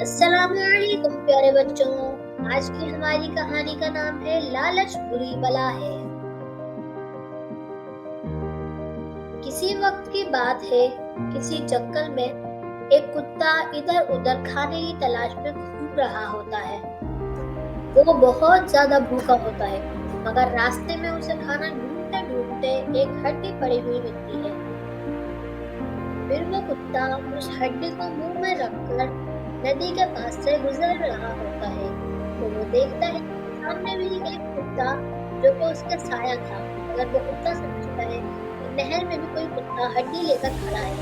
अस्सलामुअलैकुम प्यारे बच्चों। आज की हमारी कहानी का नाम है लालच बुरी बला है। किसी वक्त की बात है, किसी जंगल में एक कुत्ता इधर उधर खाने की तलाश में घूम रहा होता है। वो बहुत ज्यादा भूखा होता है, मगर रास्ते में उसे खाना ढूंढते ढूंढते एक हड्डी पड़ी हुई मिलती है। फिर वो कुत्ता उस हड्डी को मुंह में रखकर नदी के पास से गुजर रहा होता है, तो वो देखता है कि सामने भी एक कुत्ता जो कि उसका साया था। मगर वो कुत्ता समझता है कि नहर में भी कोई कुत्ता हड्डी लेकर खड़ा है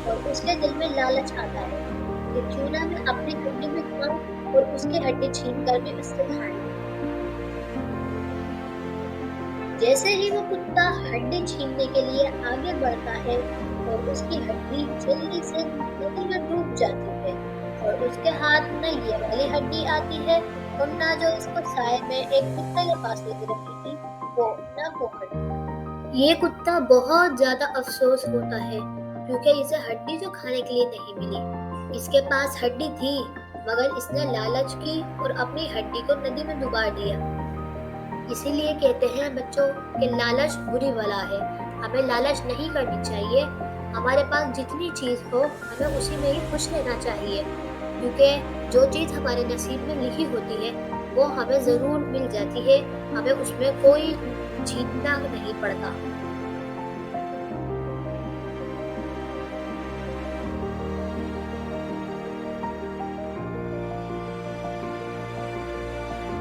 और उसके दिल में लालच आता है कि क्यों ना मैं अपनी हड्डी में खाऊं और उसकी हड्डी छीन कर भी उससे खा लूं। जैसे ही वो कुत्ता हड्डी छीनने के लिए आगे बढ़ता है और उसकी हड्डी जल्दी से नदी में डूब जाती है और उसके हाथ न ये वाली हड्डी आती है और ना जो इसको साए में एक कुत्ते के पास लगी रखी थी वो ना वो हड्डी। ये कुत्ता बहुत ज्यादा अफसोस होता है क्योंकि इसे हड्डी जो खाने के लिए नहीं मिली। इसके पास हड्डी थी मगर इसने लालच की और अपनी हड्डी को नदी में डुबा दिया। इसीलिए कहते हैं बच्चों कि लालच बुरी बला है। हमें लालच नहीं करनी चाहिए। हमारे पास जितनी चीज हो हमें उसी में ही खुश रहना चाहिए, क्योंकि जो चीज हमारे नसीब में लिखी होती है वो हमें जरूर मिल जाती है। हमें उसमें कोई जीतना नहीं पड़ता।